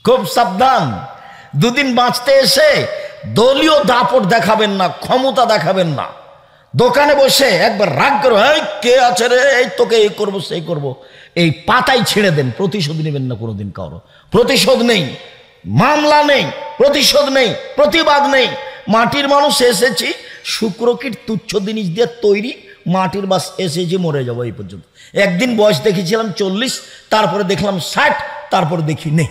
খুব সাবধান। দুদিন বাঁচতে এসে দলীয় দাপট দেখাবেন না, ক্ষমতা দেখাবেন না। দোকানে বসে একবার রাগ করো, এই কে আছে রে, এই তোকে এই করবো সেই করবো, এই পাতাই ছেড়ে দেন। প্রতিশোধ নেবেন না কোনোদিন কারো। প্রতিশোধ নেই, মামলা নেই, প্রতিশোধ নেই, প্রতিবাদ নেই। মাটির মানুষ এসেছি, শুক্রকীট তুচ্ছ জিনিস দিয়ে তৈরি, মাটির বাস এসেছি, মরে যাবো এই পর্যন্ত। একদিন বয়স দেখেছিলাম 40, তারপরে দেখলাম 60, তারপরে দেখি নেই।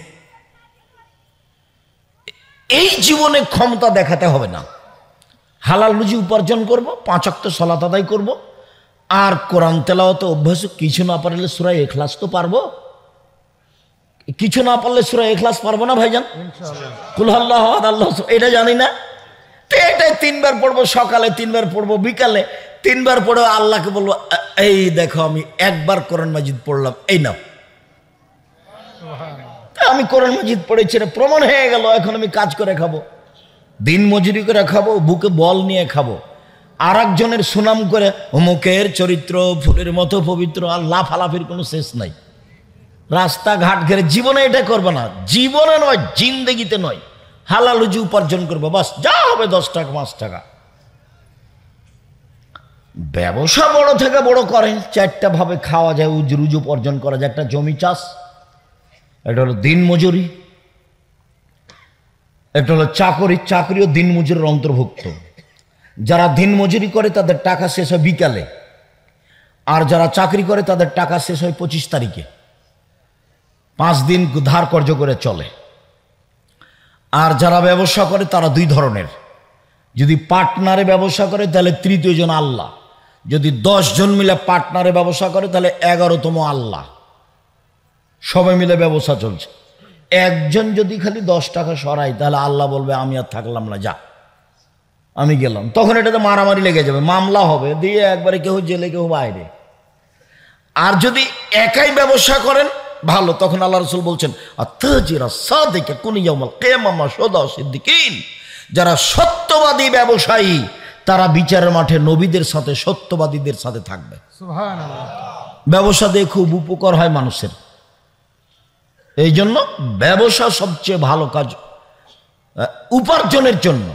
এই জীবনে ক্ষমতা দেখাতে হবে না। হালাল রুজি উপার্জন করব, 5 ওয়াক্ত সালাত আদায় করব, আর কোরআন তেলাওয়াতে অভ্যাস। কিছু না পারলে সূরা ইখলাস তো পারবো। কিছু না পারলে সূরা ইখলাস পারবো না ভাইজান? ইনশাআল্লাহ। কুল আল্লাহু আহাদ আল্লাহু সামাদ, এটা জানি না তো এটাই 3 বার পড়বো, সকালে 3 বার পড়বো, বিকালে 3 বার পড়ে আল্লাহকে বলবো, এই দেখো আমি একবার কোরআন মাজিদ পড়লাম, এই নাও। আমি কোরআন মাজিদ পড়েছি, প্রমাণ হয়ে গেল। এখন আমি কাজ করে খাবো, দিন মজুরি করে খাবো, বুকে বল নিয়ে খাবো। আর একজনের সুনাম করে অমুকের চরিত্র ফুলের মতো পবিত্র, আর লাফালাফির কোনো শেষ নাই। রাস্তাঘাট ঘেরে জীবনে এটা করবে না, জীবনে নয়, জিন্দেগিতে নয়। হালাল রুজি উপার্জন করবো, বাস যা হবে 10 টাকা 5 টাকা। ব্যবসা বড় থেকে বড় করেন, 4টা ভাবে খাওয়া যায়, রুজি উপার্জন করা যায়। একটা জমি চাষ, এটা হলো দিন মজুরি, এটা হলো চাকরি, চাকরিও দিন মজুরির অন্তর্ভুক্ত। যারা দিন মজুরি করে তাদের টাকা শেষ হয় বিকালে, আর যারা চাকরি করে তাদের টাকা শেষ হয় 25 তারিখে। 5 দিন ধার কর্জ করে চলে। আর যারা ব্যবসা করে তারা 2 ধরনের। যদি পার্টনারে ব্যবসা করে তাহলে 3য় জন আল্লাহ। যদি 10 জন মিলে পার্টনারে ব্যবসা করে তাহলে 11তম আল্লাহ। সবাই মিলে ব্যবসা চলছে। একজন যদি খালি 10 টাকা সরাই তাহলে আল্লাহ বলবে আমি আর থাকলাম না, যা আমি গেলাম। তখন এটাতে মারামারি লেগে যাবে, মামলা হবে, দিয়ে একবারে কেউ জেলে কেউ বাইরে। আর যদি একাই ব্যবসা করেন ভালো, তখন আল্লাহ রাসূল বলছেন আত্তাজিরা সাদিকা কুনিয়াউমাল কিয়ামা সুদা সিদ্দিকিন। যারা সত্যবাদী ব্যবসায়ী তারা বিচারের মাঠে নবীদের সাথে, সত্যবাদীদের সাথে থাকবে। সুবহানাল্লাহ। ব্যবসা দিয়ে খুব উপকার হয় মানুষের। এই জন্য ব্যবসা সবচেয়ে ভালো কাজ উপার্জনের জন্য।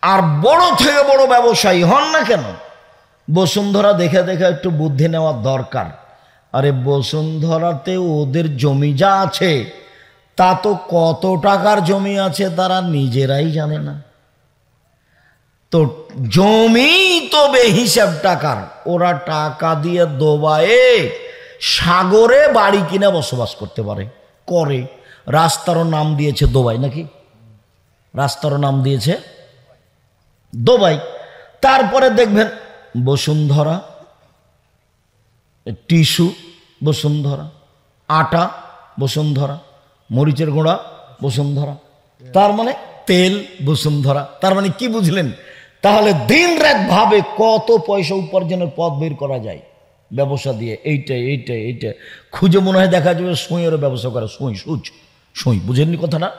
আর বড় থেকে বড় ব্যবসায়ী হন না কেন, বসুন্ধরা দেখে দেখে একটু বুদ্ধি নেওয়ার দরকার। আরে বসুন্ধরাতে ওদের জমি যা আছে তা তো কত টাকার জমি আছে তারা নিজেরাই জানে না। তো জমি তো বেহিসাব টাকার, ওরা টাকা দিয়ে দোবায়ে সাগরে বাড়ি কিনে বসবাস করতে পারে, করে। রাস্তারও নাম দিয়েছে দোবাই, নাকি? রাস্তারও নাম দিয়েছে দোবাই। তারপরে দেখবেন বসুন্ধরা, টিস্যু বসুন্ধরা, আটা বসুন্ধরা, মরিচের গুঁড়া বসুন্ধরা, তার মানে তেল বসুন্ধরা। তার মানে কি বুঝলেন? তাহলে দিন রাত ভাবে কত পয়সা উপার্জনের পথ বের করা যায় ব্যবসা দিয়ে। এইটা খুঁজে মনে হয় দেখা যাবে সুঁইয়েরও ব্যবসা করে। সুঁই বুঝেননি কথাটা?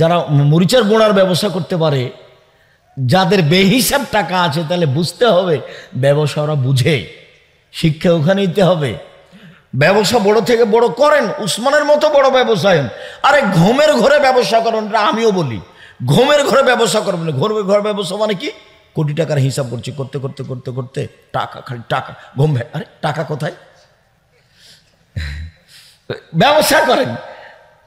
যারা মরিচের গুঁড়ার ব্যবসা করতে পারে, যাদের বেহিসাব টাকা আছে, তাহলে বুঝতে হবে ব্যবসা ওরা বুঝে, শিক্ষা ওখানে নিতে হবে। ব্যবসা বড় থেকে বড় করেন, উসমানের মতো বড় ব্যবসায়ী। আরে ঘুমের ঘরে ব্যবসা করেন, আমিও বলি ঘুমের ঘরে ব্যবসা করবেন। ঘুমের ঘরে ব্যবসা মানে কি? কোটি টাকার হিসাব করছি, করতে করতে করতে করতে টাকা, খালি টাকা, ঘুম ভাই। আরে টাকা কোথায়? ব্যবসা করেন,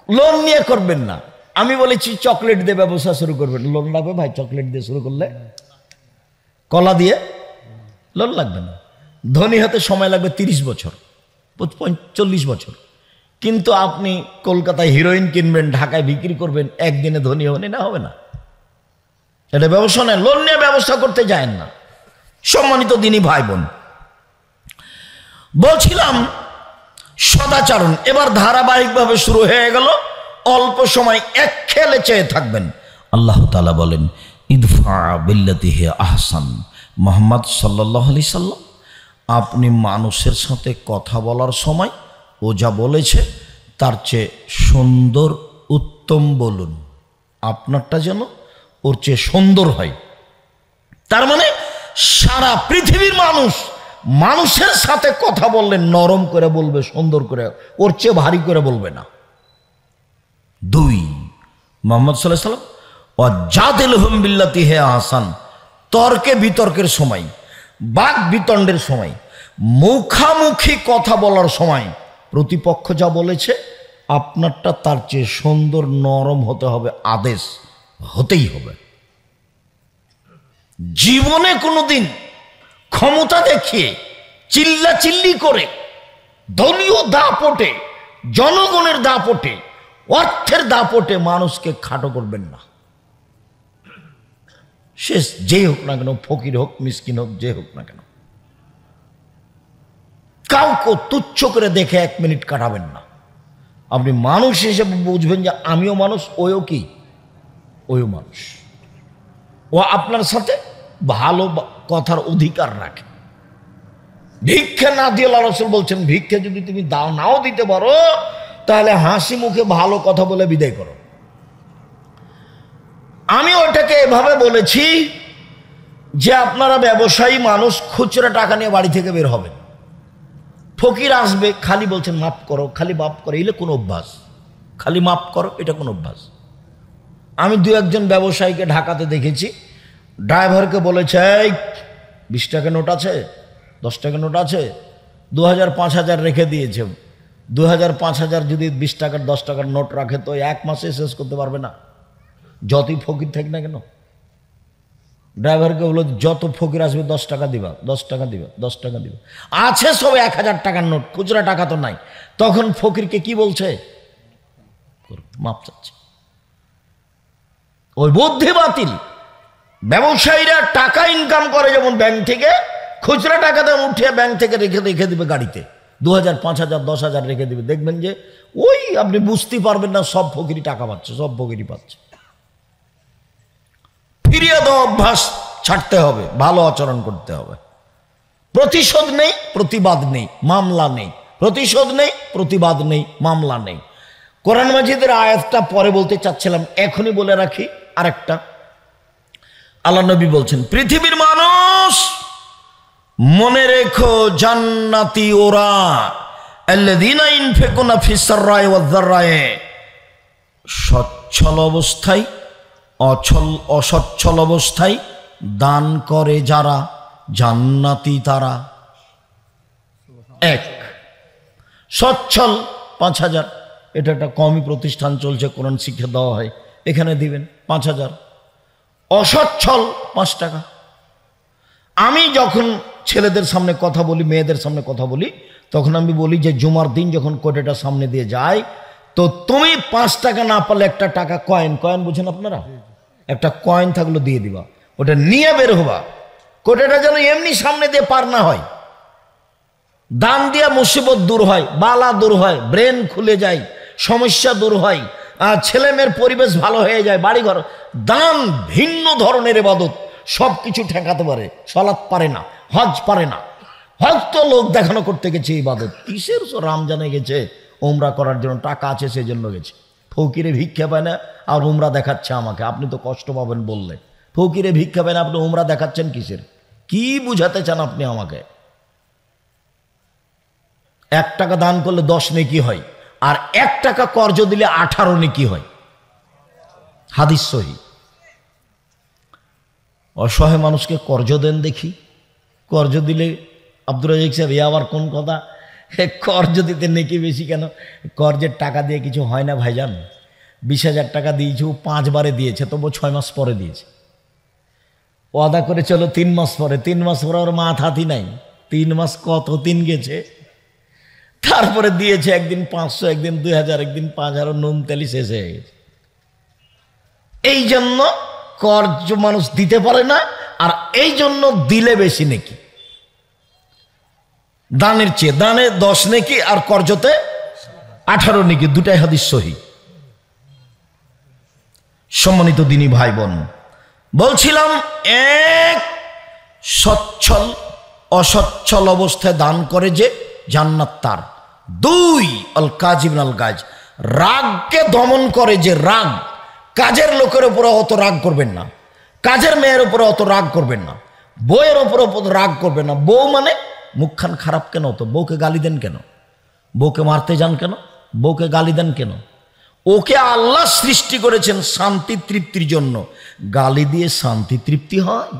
লোন নিয়ে করবেন না। আমি বলেছি চকলেট দিয়ে ব্যবসা শুরু করবেন, লোন লাগবে ভাই। চকলেট দিয়ে শুরু করলে, কলা দিয়ে লোন লাগবে না। ধনী হতে সময় লাগবে 30 বছর, 40 বছর। কিন্তু আপনি কলকাতায় হিরোইন কিনবেন, ঢাকায় বিক্রি করবেন, একদিনে ধনী হবেন, না হবে না। এটা ব্যবসা নয়। লোন নিয়ে ব্যবসা করতে যায় না। সম্মানিত দিনী ভাই বোন, বলছিলাম সদাচরণ এবার ধারাবাহিকভাবে শুরু হয়ে গেল। অল্প সময় এক খেলে চেয়ে থাকবেন। আল্লাহ তাআলা বলেন ইদফা বিল্লাতি হি আহসান। মুহাম্মদ সাল্লাল্লাহু আলাইহি সাল্লাম, আপনি মানুষের সাথে কথা বলার সময় ও যা বলেছে তার চেয়ে সুন্দর উত্তম বলুন। আপনারটা যেন ওর চেয়ে সুন্দর হয়। তার মানে সারা পৃথিবীর মানুষের সাথে কথা বললে নরম করে বলবে, সুন্দর করে, ওর চেয়ে ভারী করে বলবে না। দুই, মুহাম্মদ সাল্লাল্লাহু আলাইহি ওয়াসাল্লাম ওয়াজাদিলহুম বিল্লাতি হে আহসান, তর্কে বিতর্কের সময়, বাক বিতণ্ডের সময়, মুখামুখি কথা বলার সময় প্রতিপক্ষ যা বলেছে আপনারটা তার চেয়ে সুন্দর নরম হতে হবে, আদেশ হতেই হবে। জীবনে কোনোদিন ক্ষমতা দেখিয়ে চিল্লাচিল্লি করে দলীয় দাপটে, জনগণের দাপটে, অর্থের দাপটে মানুষকে খাটো করবেন না। সে যে হোক না কেন, ফকির হোক, মিসকিন হোক, যে হোক না কেন, কাউকে তুচ্ছ করে দেখে 1 মিনিট কাটাবেন না। আপনি মানুষ হিসেবে বুঝবেন যে আমিও মানুষ, ওও কি, ওও মানুষ। ও আপনার সাথে ভালো কথার অধিকার রাখে। ভিক্ষা না দিয়ে আল্লাহ রাসূল বলছেন, ভিক্ষা যদি তুমি দাও নাও দিতে পারো তাহলে হাসি মুখে ভালো কথা বলে বিদায় করো। আমি ওটাকে এভাবে বলেছি যে আপনারা ব্যবসায়ী মানুষ, খুচরা টাকা নিয়ে বাড়ি থেকে বের হবেন, ফকির আসবে, খালি বলছেন মাফ করো, খালি মাফ করো, এলে কোন অভ্যাস? খালি মাফ করো, এটা কোন অভ্যাস? আমি 2-1 ব্যবসায়ীকে ঢাকাতে দেখেছি, ড্রাইভারকে বলেছে, এই 20 টাকা নোট আছে, 10 টাকা নোট আছে, 2000 5000 রেখে দিয়েছে। 2000 5000 যদি 20 টাকার 10 টাকার নোট রাখে তো 1 মাসে শেষ করতে পারবে না, যতই ফকির থাক না কেন। ড্রাইভারকে বলল, যত ফকির আসবে 10 টাকা দিবা, 10 টাকা দিবা, 10 টাকা দিবা। আছে সব 1000 টাকার নোট, খুচরা টাকা তো নাই। তখন ফকিরকে কি বলছে? মাপ চাচ্ছে। ওই বুদ্ধি বাতিল। ব্যবসায়ীরা টাকা ইনকাম করে যেমন ব্যাংক থেকে, খুচরা টাকা দেন উঠিয়ে ব্যাংক থেকে রেখে দিবে গাড়িতে, 2000 5000 10,000 রেখে দিবে। দেখবেন যে ওই আপনি বুঝতে পারবেন না সব ফকিরি টাকা পাচ্ছে, সব ফকিরি পাচ্ছে। ফিরিয়ে দেওয়া অভ্যাস ছাড়তে হবে, ভালো আচরণ করতে হবে। প্রতিশোধ নেই, প্রতিবাদ নেই, মামলা নেই। প্রতিশোধ নেই, প্রতিবাদ নেই, মামলা নেই। কোরআন মাজিদের আয়াতটা পরে বলতে চাচ্ছিলাম, এখনই বলে রাখি। আরেকটা আল্লাহ নবী বলছেন, পৃথিবীর মানুষ মনে রেখো জান্নাতি ওরা, আল্লাযীনা ইনফিকুনা ফিস সাররাই ওয়াজ যাররাই, সচ্ছল অবস্থায়, অসচ্ছল অবস্থায় দান করে যারা, জান্নাতি তারা। 1 সচ্ছল 5000, এটা একটা কমই প্রতিষ্ঠান চলছে, কোরআন শিক্ষা দেওয়া হয়, এখানে দিবেন 5000। অসচ্ছল 5 টাকা। আমি যখন ছেলেদের সামনে কথা বলি, মেয়েদের সামনে কথা বলি, তখন আমি বলি যে জুমার দিন যখন কোটেটা সামনে দিয়ে যায়, তো তুমি 5 টাকা না পারলে একটা টাকা কয়েন, কয়েন বুঝেন আপনারা, একটা কয়েন থাকলো দিয়ে দিবা, ওটা নিয়ে বের হবা। কোটেটা যেন এমনি সামনে দিয়ে পার না হয়। দান দিয়া মুসিবত দূর হয়, বালা দূর হয়, ব্রেন খুলে যায়, সমস্যা দূর হয়, ছেলে মেয়ের পরিবেশ ভালো হয়ে যায়, বাড়িঘর। দান ভিন্ন ধরনের ইবাদত, সব কিছু ঠেকাতে পারে। সালাত পারে না, হজ পারে না। হজ তো লোক দেখানো করতে গেছে, ইবাদত কিসের? রমজানে গেছে উমরা করার জন্য, টাকা আছে সেই জন্য গেছে। ফকিরে ভিক্ষা পায় না আর উমরা দেখাচ্ছে আমাকে, আপনি তো কষ্ট পাবেন বললে। ফকিরে ভিক্ষা পায় না, আপনি উমরা দেখাচ্ছেন কিসের? কি বুঝাতে চান আপনি আমাকে? 1 টাকা দান করলে 10 নেকি হয়, আর 1 টাকা কর্জ দিলে 18 নেকি হয়, হাদিস সহিহ। অসহায় মানুষকে কর্জ দেন দেখি। কর্জ দিলে আব্দুর রাজ্জাক সাহেব, এ আবার কোন কথা? কর্জ দিতে নেকি বেশি কেন? কর্জের টাকা দিয়ে কিছু হয় না ভাইজান। 20,000 টাকা দিয়েছে, ও 5 বারে দিয়েছে, তবু 6 মাস পরে দিয়েছে। ওয়াদা করে চলো 3 মাস পরে, 3 মাস পরে ওর মাথাতি নাই। 3 মাস কত দিন গেছে, তারপরে দিয়েছে। একদিন 500, একদিন 2000, একদিন 5000, নুন তেলি শেষ হয়ে গেছে। এই জন্য কর্জ মানুষ দিতে পারে না, আর এই জন্য দিলে বেশি নেকি দানের চেয়ে। দানে 10 নেকি আর কর্জতে 18 নেকি, দুটাই হাদিস সহিহ। সম্মানিত দিনী ভাই বোন, বলছিলাম 1 সচ্ছল অসচ্ছল অবস্থায় দান করে যে, জান্নাত তার। 2 আল কাজিম আল গাজ, রাগকে দমন করে যে, রাগ। কাজের লোকের উপরে অত রাগ করবেন না, কাজের মেয়ের উপরে অত রাগ করবেন না, বউয়ের উপরে রাগ করবেন না। বউ মানে মুখখান খারাপ কেন? তো বউকে গালি দেন কেন? বউকে মারতে যান কেন? বউকে গালি দেন কেন? ওকে আল্লাহ সৃষ্টি করেছেন শান্তি তৃপ্তির জন্য। গালি দিয়ে শান্তি তৃপ্তি হয়?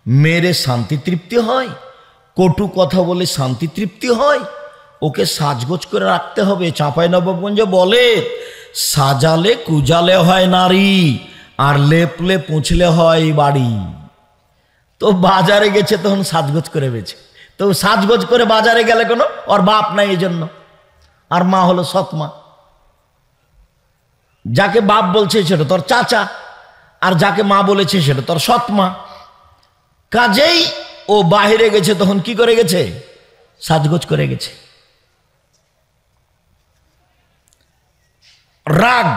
মেরে শান্তি তৃপ্তি হয়? কটু কথা বলে শান্তি তৃপ্তি হয়? ওকে সাজগোজ করে রাখতে হবে। চাঁপাইনবাবগঞ্জে বলে, সাজালে কুজালে হয় নারী, আর লেপলে পুছলে হয় বাড়ি। তো বাজারে গেছে তখন সাজগোজ করে বেছে, তো সাজগোজ করে বাজারে গেলে কোনো ওর বাপ নাই এই জন্য, আর মা হলো সৎমা। যাকে বাপ বলছে সেটা তোর চাচা, আর যাকে মা বলেছে সেটা তোর সৎমা। কাজেই ও বাহিরে গেছে তখন কি করে গেছে? সাজগোজ করে গেছে। রাগ,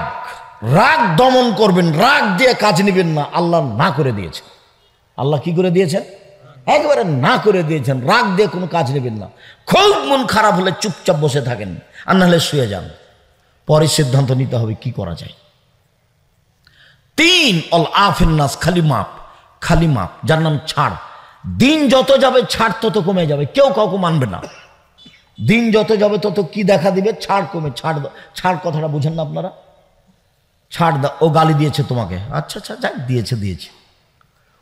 রাগ দমন করবেন, রাগ দিয়ে কাজ নেবেন না। আল্লাহ না করে দিয়েছে। আল্লাহ কি করে দিয়েছেন? একবারে না করে দিয়েছেন। রাগ দিয়ে কোনো কাজ নেবেন না। খুব মন খারাপ হলে চুপচাপ বসে থাকেন, আর নাহলে শুয়ে যান। পরে সিদ্ধান্ত নিতে হবে কি করা যায়। 3 অল আফিন নাস, খালি মাপ, খালি মাপ, যার নাম ছাড়। দিন যত যাবে ছাড় তত কমে যাবে, কেউ কাউকে মানবে না। দিন যত যাবে তত কি দেখা দিবে? ছাড় কমে। ছাড়, ছাড় কথাটা বুঝেন না আপনারা? ছাড় দাও। ও গালি দিয়েছে তোমাকে, আচ্ছা আচ্ছা যাক, দিয়েছে দিয়েছে।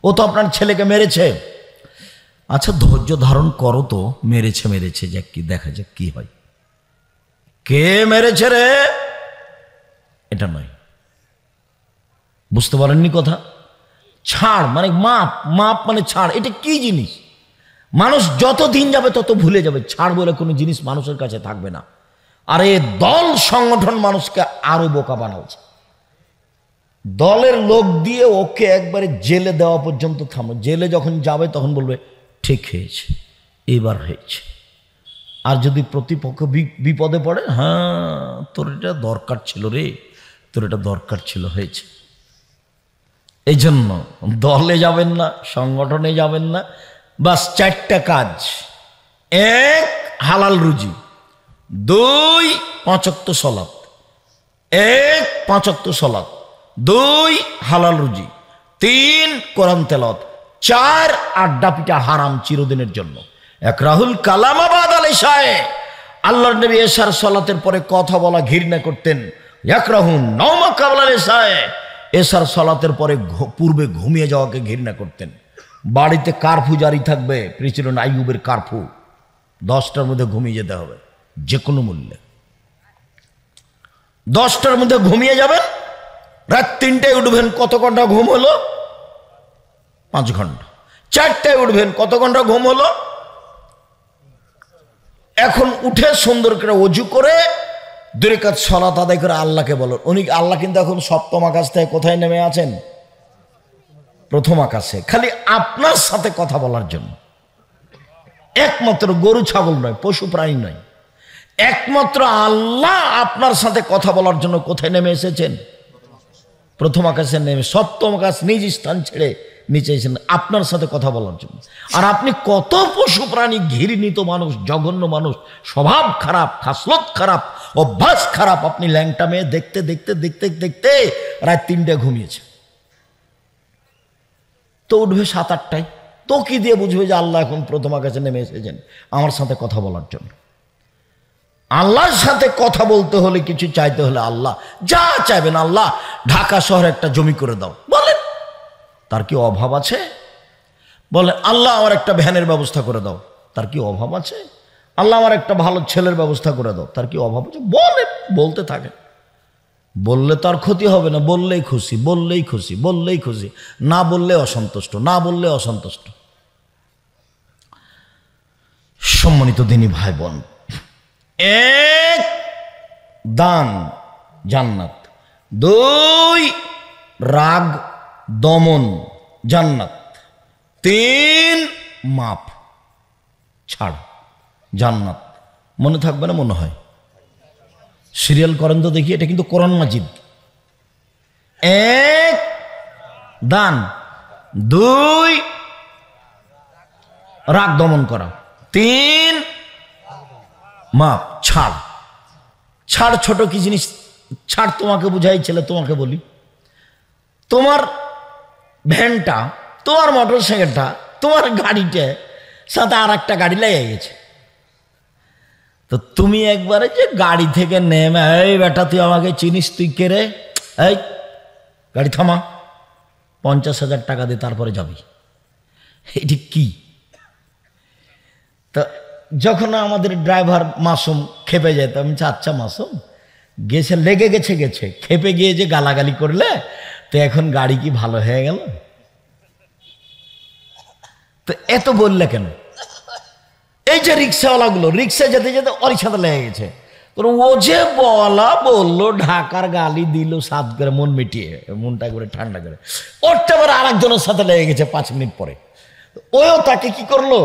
ও তো আপনার ছেলেকে মেরেছে, আচ্ছা ধৈর্য ধারণ করো তো, মেরেছে মেরেছে, যাক কি দেখা যাক কি হয়। কে মেরেছে রে? এটা নয়, বুঝতে পারেননি কথা। ছাড় মানে মাপ, মাপ মানে ছাড়। এটা কি জিনিস? মানুষ যত দিন যাবে তত ভুলে যাবে। ছাড় বলে কোনো জিনিস মানুষের কাছে থাকবে না। আর এই দল সংগঠন মানুষকে আরো বোকা বানাচ্ছে। দলের লোক দিয়ে ওকে একবারে জেলে দেওয়া পর্যন্ত থামো। জেলে যখন যাবে তখন বলবে ঠিক হয়েছে, এবার হয়েছে। আর যদি প্রতিপক্ষ বিপদে পড়ে, হ্যাঁ তোর এটা দরকার ছিল রে, তোর এটা দরকার ছিল, হয়েছে। এই জন্য দলে যাবেন না, সংগঠনে যাবেন না। বাস 4টা কাজ। 1 হালাল রুজি, 2 5 ওয়াক্ত সালাত, 1 5 ওয়াক্ত সালাত, 2 হালাল রুজি, 3 কোরআন তেলাওয়াত, 4 আড্ডা পিটা হারাম চিরদিনের জন্য। একরাহুল কালাম বাদাল ইশায়ে, আল্লাহর নবী এশার সালাতের পরে কথা বলা ঘৃণা করতেন। একরাহুন নওমা কাবলাল ইশায়ে, এশার সালাতের পরে পূর্বে ঘুমিয়ে যাওয়াকে ঘৃণা করতেন। বাড়িতে কারফু জারি থাকবে, প্রেসিডেন্ট আইয়ুবের কারফু, 10টার মধ্যে ঘুমিয়ে যেতে হবে যে কোনো মূল্যে। 10টার মধ্যে ঘুমিয়ে যাবেন, রাত 3টায় উঠবেন, কত ঘন্টা ঘুম হলো? 5 ঘন্টা। 4টায় উঠবেন, কত ঘন্টা ঘুম হলো? এখন উঠে সুন্দর করে ওযু করে 2 রাকাত সালাত আদায় করে আল্লাহকে বলুন। উনি আল্লাহ কিন্তু এখন 7ম আকাশ থেকে কোথায় নেমে আছেন? 1ম আকাশে, খালি আপনার সাথে কথা বলার জন্য। একমাত্র গরু ছাগল নয়, পশু প্রাণী নয়, একমাত্র আল্লাহ আপনার সাথে কথা বলার জন্য কোথায় নেমে এসেছেন? 1ম আকাশে নেমে 7ম আকাশ নিজ স্থান ছেড়ে নিচে এসেছেন আপনার সাথে কথা বলার জন্য। আর আপনি কত পশু প্রাণী, ঘৃণিত মানুষ, জঘন্য মানুষ, স্বভাব খারাপ, খাসলত খারাপ, অভ্যাস খারাপ, আপনি ল্যাংটা মেয়ে দেখতে দেখতে দেখতে দেখতে রাত 3টায় ঘুমিয়েছে। তো উঠবে 7-8টায়, তো কি দিয়ে বুঝবে যে আল্লাহ এখন 1ম আকাশে নেমে এসেছেন আমার সাথে কথা বলার জন্য? আল্লাহর সাথে কথা বলতে হলে, কিছু চাইতে হলে, আল্লাহ যা চাইবেন, আল্লাহ ঢাকা শহরে একটা জমি করে দাও, বলেন, তার কি অভাব আছে? বলেন আল্লাহ আমার একটা ভ্যানের ব্যবস্থা করে দাও, তার কি অভাব আছে? আল্লাহ আমার একটা ভালো ছেলের ব্যবস্থা করে দাও, তার কি অভাব আছে? বলেন, বলতে থাকেন। বললে তার ক্ষতি হবে না, বললেই খুশি, বললেই খুশি, বললেই খুশি, না বললে অসন্তুষ্ট, না বললে অসন্তুষ্ট। সম্মানিত দিনী ভাই বোন, 1 দান জান্নাত, 2 রাগ দমন জান্নাত, 3 মাপ ছাড় জান্নাত। মনে থাকবে না? মনে হয় সিরিয়াল করেন তো দেখি, এটা কিন্তু কোরআন মাজিদ। 1 দান, 2 রাগ দমন করা, 3 মাপ ছাড়। ছাড় ছোট কি জিনিস? ছাড় তোমাকে বুঝাই, ছেলে তোমাকে বলি, তোমার ভ্যানটা, তোমার মোটর সাইকেলটা, তোমার গাড়িটা সাথে আর একটা গাড়ি লেগে গেছে। তো তুমি একবারে যে গাড়ি থেকে নেমে, এই বেটা তুই আমাকে চিনিস, তুই কে রে, এই গাড়ি থামা, 50,000 টাকা দিয়ে তারপরে যাবি, এটি কি? তো যখন আমাদের ড্রাইভার মাসুম খেপে যেত, আমি আচ্ছা মাসুম গেছে, লেগে গেছে, খেপে গিয়ে যে গালাগালি করলে তো এখন গাড়ি কি ভালো হয়ে গেল? তো এত বললে কেন? এই যে রিক্সাওয়ালাগুলো রিক্সা যেতে যেতে ওর সাথে লেগে গেছে, ও যে বললো ঢাকার গালি দিল সাত করে, মন মিটিয়ে, মনটা করে ঠান্ডা করে, ওরটা আবার আরেকজনের সাথে লেগে গেছে 5 মিনিট পরে। ওও তাকে কি করলো,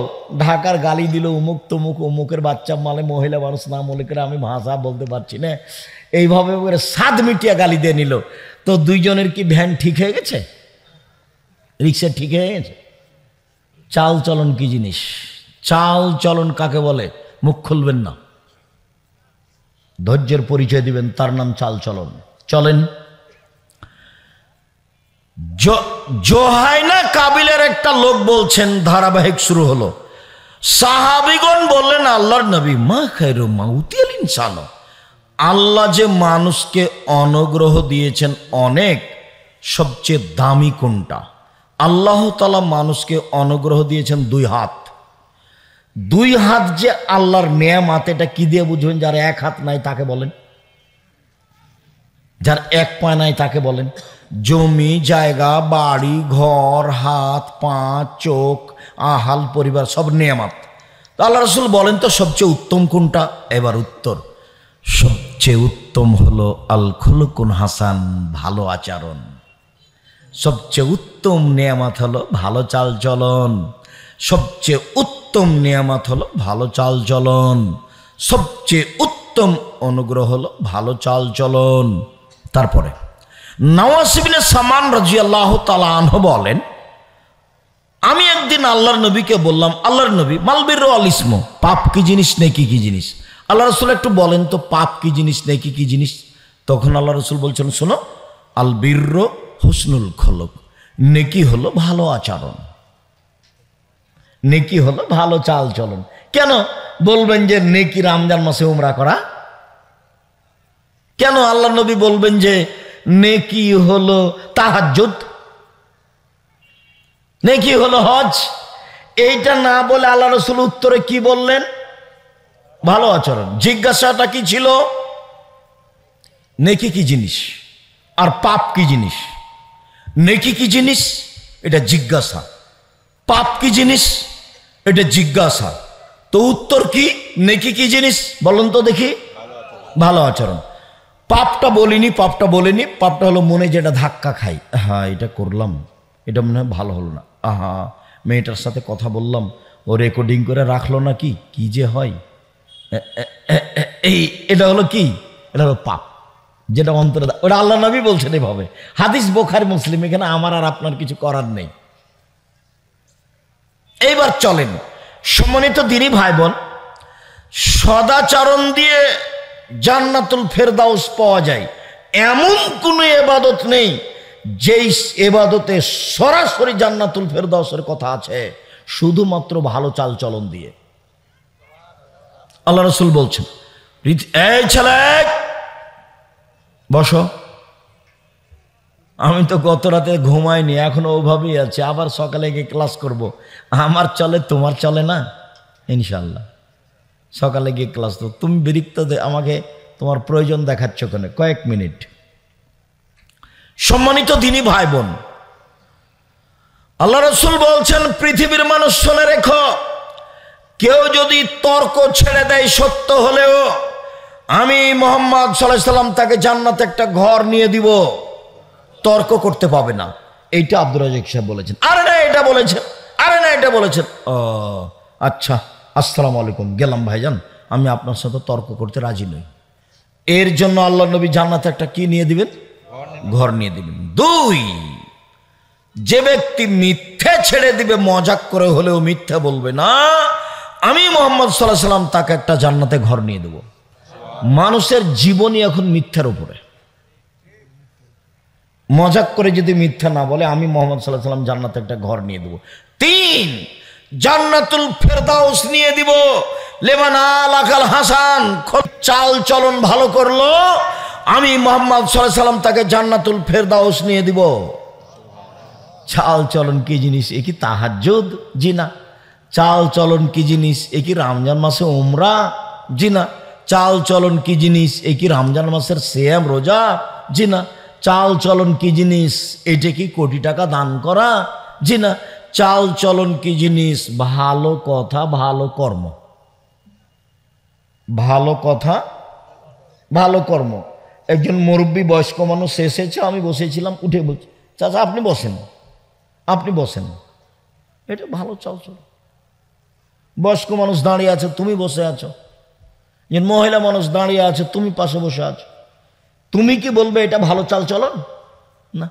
ঢাকার গালি দিল, উমুক তমুক, অমুকের বাচ্চা মালে, মহিলা মানুষ না মনে করে, আমি ভাষা বলতে পারছি না, এইভাবে করে 7 মিটিয়া গালি দিয়ে নিল। তো দুইজনের কি ভ্যান ঠিক হয়ে গেছে? রিক্সা ঠিক হয়ে গেছে? চাল চলন কি জিনিস? চাল চলন কাকে বলে? মুখ খুলবেন না, ধৈর্যের পরিচয় দিবেন, তার নাম চাল চলন। চলেন, জোহাইনা কাবিলের একটা লোক বলছেন, ধারাবাহিক শুরু হলো, সাহাবিগণ বললেন আল্লাহর নবী, মা খায়রু মাউতিয়াল ইনসান, আল্লাহ যে মানুষকে অনুগ্রহ দিয়েছেন অনেক, সবচেয়ে দামি কোনটা? আল্লাহ তাআলা মানুষকে অনুগ্রহ দিয়েছেন 2 হাত। 2 হাত যে আল্লাহর নেয়ামত, এটা কি দিয়ে বুঝবেন? যার 1 হাত নাই তাকে বলেন, যার 1 পা নাই তাকে বলেন। জমি জায়গা বাড়ি ঘর হাত পা চোখ আহাল পরিবার সব নেয়ামত। তো আল্লাহ রাসূল বলেন তো সবচেয়ে উত্তম কোনটা? এবার উত্তর, সবচেয়ে উত্তম হলো আল খুলুকুন হাসান, ভালো আচরণ। সবচেয়ে উত্তম নেয়ামত হলো ভালো চাল চলন। সবচেয়ে উত্তম নেয়ামত হলো ভালো চাল চলন। সবচেয়ে উত্তম অনুগ্রহ হলো ভালো চাল চলন। তারপরে নওয়াস ইবনে সামান রাদিয়াল্লাহু তাআলা আনহু বলেন, আমি একদিন আল্লাহর নবীকে বললাম, আল্লাহর নবী, মাল বিররু আল ইসমু, পাপ কি জিনিস, নেকি কি জিনিস? আল্লাহ রাসূল একটু বলেন তো, পাপ কি জিনিস, নেকি কি জিনিস? তখন আল্লাহ রাসূল বলছেন, শোনো, আল বিররু হুসনুল খুলুক, নেকি হলো ভালো আচরণ, নেকি হলো ভালো চাল চলন। কেন বলবেন যে নেকি রমজান মাসে উমরা করা? কেন আল্লাহ নবী বলবেন যে নেকি হলো তাহাজ্জুদ, নেকি হলো হজ? এইটা না বলে আল্লাহ রাসূল উত্তরে কি বললেন? ভালো আচরণ। জিজ্ঞাসাটা কি ছিল? নেকি কি জিনিস আর পাপ কি জিনিস? নেকি কি জিনিস এটা জিজ্ঞাসা, পাপ কি জিনিস এটা জিজ্ঞাসা। তো উত্তর কি? নেকি কি জিনিস বলুন তো দেখি? ভালো আচরণ। পাপটা বলিনি, পাপটা বলিনি, পাপটা হলো মনে যেটা ধাক্কা খাই, হ্যাঁ এটা করলাম, এটা মনে হয় ভালো হলো না, আহা মেয়েটার সাথে কথা বললাম, ও রেকর্ডিং করে রাখলো না, কি কি যে হয়, এই এটা হলো কি? এটা হলো পাপ, যেটা অন্তরে। ওটা আল্লাহ নবী বলছেন এভাবে, হাদিস বুখারী মুসলিম, এখানে আমার আর আপনার কিছু করার নেই। এইবার চলেন সম্মানিত দিনী ভাই বোন, সদাচরণ দিয়ে জান্নাতুল ফেরদাউস পাওয়া যায় এমন কোন ইবাদত নেই যেই ইবাদতে সরাসরি জান্নাতুল ফেরদাউসের কথা আছে, শুধুমাত্র ভালো চাল চলন দিয়ে। আল্লাহ রাসূল বলছেন, এই ছেলে বসো, আমি তো গত রাতে ঘুমাইনি, এখনো ওভাবেই আছে, আবার সকালে গিয়ে ক্লাস করব। আমার চলে তোমার চলে না? ইনশাল্লাহ সকালে গিয়ে ক্লাস। তো তুমি বিরক্ত আমাকে তোমার প্রয়োজন দেখাচ্ছ কেন? কয়েক মিনিট। সম্মানিত দিনী ভাই বোন, আল্লাহ রাসূল বলছেন, পৃথিবীর মানুষ শুনে রেখো, কেউ যদি তর্ক ছেড়ে দেয় সত্য হলেও, আমি মুহাম্মদ সাল্লাল্লাহু আলাইহি সাল্লাম তাকে জান্নাতে একটা ঘর নিয়ে দিব, তর্ক করতে পাবে না। এইটা আব্দুর রাজ্জাক সাহেব বলেছেন। আরে না এটা বলেছেন, আরে না এটা বলেছেন। ও আচ্ছা, আসসালামু আলাইকুম, গেলাম ভাইজান, আমি আপনার সাথে তর্ক করতে রাজি নই। এর জন্য আল্লাহ নবী জান্নাতে একটা কি নিয়ে দিবেন? ঘর নিয়ে দিবেন। 2, যে ব্যক্তি মিথ্যে ছেড়ে দিবে, মজাক করে হলেও মিথ্যা বলবে না, আমি মুহাম্মদ সাল্লাল্লাহু আলাইহি সাল্লাম তাকে একটা জান্নাতে ঘর নিয়ে দেব। মানুষের জীবনই এখন মিথ্যার উপরে। মজাক করে যদি মিথ্যা না বলে, আমি মুহাম্মদ সাল্লাল্লাহু আলাইহি সাল্লাম জান্নাতে একটা ঘর নিয়ে দেব। 3, জান্নাতুল ফেরদাউস নিয়ে দিব। লেমান আলাকাল হাসান, চাল চলন ভালো করলো, আমি মুহাম্মদ সাল্লাল্লাহু আলাইহি সাল্লাম তাকে জান্নাতুল ফেরদাউস নিয়ে দিব। চাল চলন কি জিনিস? এ কি তাহাজ্জুদ? জি না। চাল চলন কি জিনিস? এ কি রমজান মাসে উমরা? জি না। চাল চলন কি জিনিস? এ কি রমজান মাসের সিয়াম রোজা? জি না। চাল চলন কি জিনিস? এটা কি কোটি টাকা দান করা? জি না। চাল চলন কি জিনিস? ভালো কথা, ভালো কর্ম। ভালো কথা, ভালো কর্ম। একজন মুরব্বী বয়স্ক মানুষ এসেছে, আমি বসেছিলাম, উঠে বলছি, চাচা আপনি বসেন, আপনি বসেন, এটা ভালো চাল চল। বয়স্ক মানুষ দাঁড়িয়ে আছে, তুমি বসে আছো। যে মহিলা মানুষ দাঁড়িয়ে আছে, তুমি পাশে বসে আছো, তুমি কি বলবে এটা ভালো চাল চলন? না।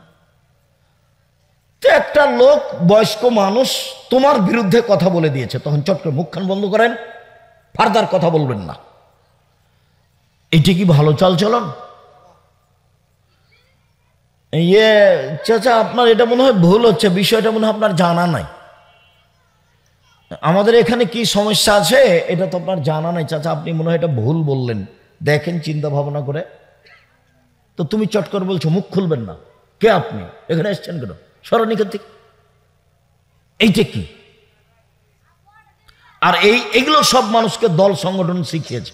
তো একটা লোক বয়স্ক মানুষ তোমার বিরুদ্ধে কথা বলে দিয়েছে, তখন চট করে মুখখান বন্ধ করেন, ফার্দার কথা বলবেন না। এটি কি ভালো চাল চলন? চাচা আপনার এটা মনে হয় ভুল হচ্ছে, বিষয়টা মনে হয় আপনার জানা নাই। আমাদের এখানে কি সমস্যা আছে এটা তো আপনার জানা নাই চাচা, আপনি মনে হয় এটা ভুল বললেন, দেখেন চিন্তা ভাবনা করে। তো তুমি চট করে বলছো মুখ খুলবেন না, কে আপনি, এখানে এসছেন কেন, সরণিকের থেকে, এইটা কি? আর এইগুলো সব মানুষকে দল সংগঠন শিখিয়েছে।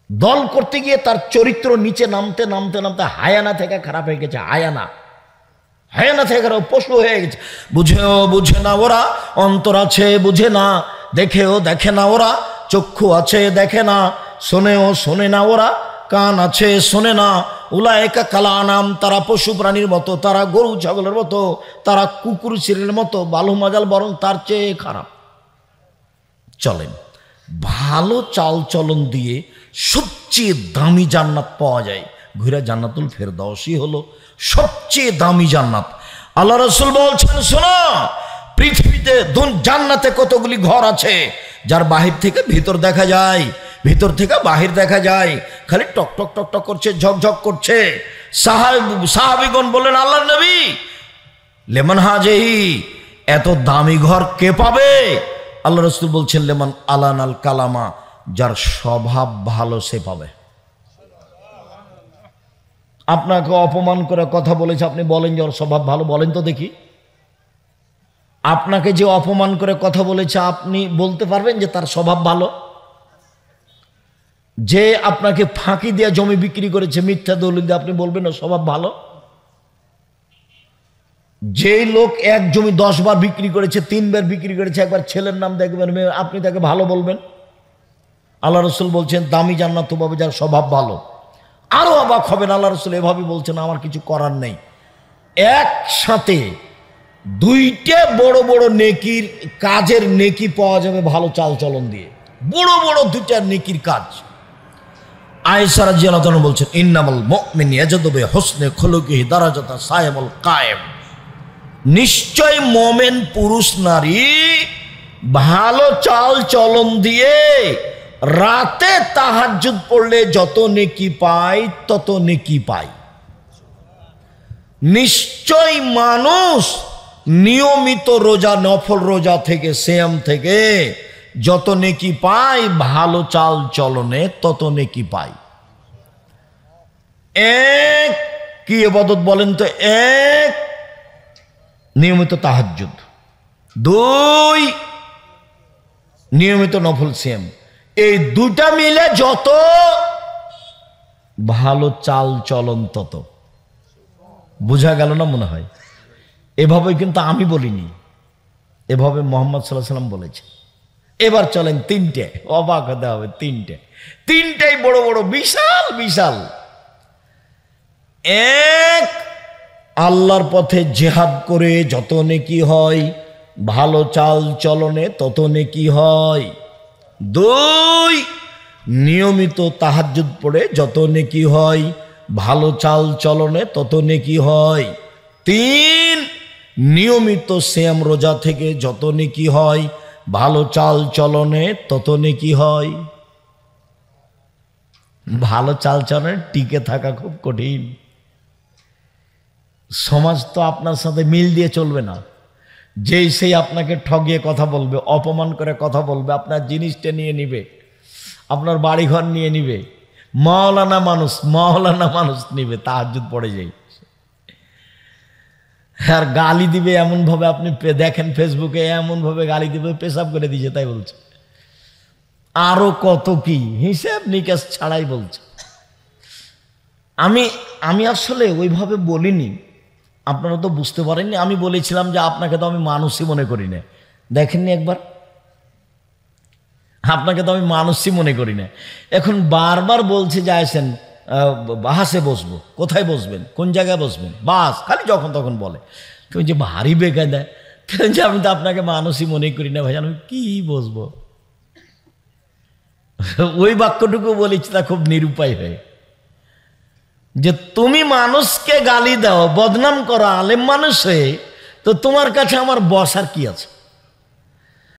দল করতে গিয়ে তার চরিত্র নিচে নামতে নামতে নামতে হায়ানা থেকে খারাপ হয়ে গেছে। হায়ানা, হায়ানা থেকে খারাপ, পশু হয়ে গেছে। বুঝেও বুঝে না ওরা, অন্তর আছে বুঝে না, দেখেও দেখে না ওরা, চক্ষু আছে দেখে না, শোনেও শোনে না ওরা, কান আছে শোনে না। উলায়েকা কালা নাম, তারা পশু প্রাণীর মতো, তারা গরু ছাগলের মতো, তারা কুকুর শিরের মতো, বালু মাজাল বরং তার চেয়ে খারাপ। চলেন, ভালো চাল চলন দিয়ে সবচেয়ে দামি জান্নাত পাওয়া যায়। ঘুরে জান্নাতুল ফেরদাউসই হলো সবচেয়ে দামি জান্নাত। আল্লাহ রাসূল বলছেন, শোনো, পৃথিবীতে জান্নাতে কতগুলি ঘর আছে, যার বাহির থেকে ভিতর দেখা যায়, ভিতর থেকে বাহির দেখা যায়, খালি টক টক টক টক করছে, ঝকঝক করছে। সাহাবীগণ বললেন, আল্লাহর নবী, লেমান হাজেহি, এত দামি ঘর কে পাবে? আল্লাহ রাসূল বলছেন, লেমান আলানাল কালামা, যার স্বভাব ভালো সে পাবে। আপনাকে অপমান করে কথা বলেছে, আপনি বলেন যে ওর স্বভাব ভালো, বলেন তো দেখি। আপনাকে যে অপমান করে কথা বলেছে, আপনি বলতে পারবেন যে তার স্বভাব ভালো? যে আপনাকে ফাঁকি দিয়ে জমি বিক্রি করেছে মিথ্যা দলিল দিয়ে, আপনি বলবেন ওর স্বভাব ভালো? যেই লোক এক জমি 10 বার বিক্রি করেছে, 3 বার বিক্রি করেছে, একবার ছেলের নাম দেখবেন, আপনি তাকে ভালো বলবেন? আল্লাহ রাসূল বলছেন, দামি জান্নাত পাবে যার স্বভাব ভালো। আরো অবাক হবেন, আল্লাহ রাসূল এভাবে বলছেন, আমার কিছু করার নেই। একসাথে দুইটা বড় বড় নেকির কাজের নেকি পাওয়া যাবে ভালো চাল চলন দিয়ে, বড় বড় দুইটা নেকির কাজ। আয়েশা রাদিয়াল্লাহু তাআলা বলছেন, ইন্নামাল মুমিনু ইয়াজদু বিহুসনি খুলুকিহি দারাজাতা সায়েমুল কায়েম, নিশ্চয় মোমেন পুরুষ নারী ভালো চাল চলন দিয়ে রাতে তাহাজ্জুদ পড়লে যত নেকি পায় তত নেকি পায়। নিশ্চয় মানুষ নিয়মিত রোজা, নফল রোজা থেকে, সিয়াম থেকে যত নেকি পায়, ভালো চাল চলনে তত নেকি পায়। এক, কি ইবাদত বলেন তো? এক, নিয়মিত তাহাজ্জুদ। 2, নিয়মিত নফল সিয়াম। এই দুটা মিলে যত ভালো চাল চলন তত। বুঝা গেল না মনে হয়? এভাবে কিন্তু আমি বলিনি, এভাবে মুহাম্মদ সাল্লাল্লাহু আলাইহি সাল্লাম বলেছে। এবার চলেন 3টে, অবাক হতে হবে। 3টাই বড় বড়, বিশাল বিশাল। এক, আল্লাহর পথে জিহাদ করে যত নেকি হয়, ভালো চাল চলনে তত নেকি হয়। 2, নিয়মিত তাহাজ্জুদ পড়ে যত নেকি হয়, ভালো চাল চলনে তত নেকি হয়। 3, নিয়মিত সিয়াম রোজা থেকে যত নেকি হয়, ভালো চাল চলনে তত নেকি হয়। ভালো চাল চলনে টিকে থাকা খুব কঠিন। সমাজ তো আপনার সাথে মিল দিয়ে চলবে না। যেই সেই আপনাকে ঠগিয়ে কথা বলবে, অপমান করে কথা বলবে, আপনার জিনিসটা নিয়ে নিবে, আপনার বাড়িঘর নিয়ে নিবে, মাওলানা মানুষ নিবে, তাহাজ্জুদ পড়ে যায়। আর গালি দিবে এমনভাবে, আপনি দেখেন ফেসবুকে এমনভাবে গালি দিবে, পেশাব করে দিয়েছে তাই বলছে। আরো কত কি হিসাব নিকাশ ছাড়াই বলছে। আমি আসলে ওইভাবে বলিনি, আপনারা তো বুঝতে পারেননি। আমি বলেছিলাম যে আপনাকে তো আমি মানুষই মনে করি না। দেখেননি একবার? আপনাকে তো আমি মানুষই মনে করি না। এখন বারবার বলছে যে আসেন বাসে বসবো। কোথায় বসবেন, কোন জায়গায় বসবেন, বাস খালি যখন তখন বলে। তুমি যে ভারী বেকায়দা, যে আমি তো আপনাকে মানুষই মনে করি না ভাই, আমি কি বসবো? ওই বাক্যটুকু বলেছি তা খুব নিরুপায় হয়ে, যে তুমি মানুষকে গালি দাও, বদনাম করো আলেম মানুষ হয়ে, তো তোমার কাছে আমার বসার কি আছে?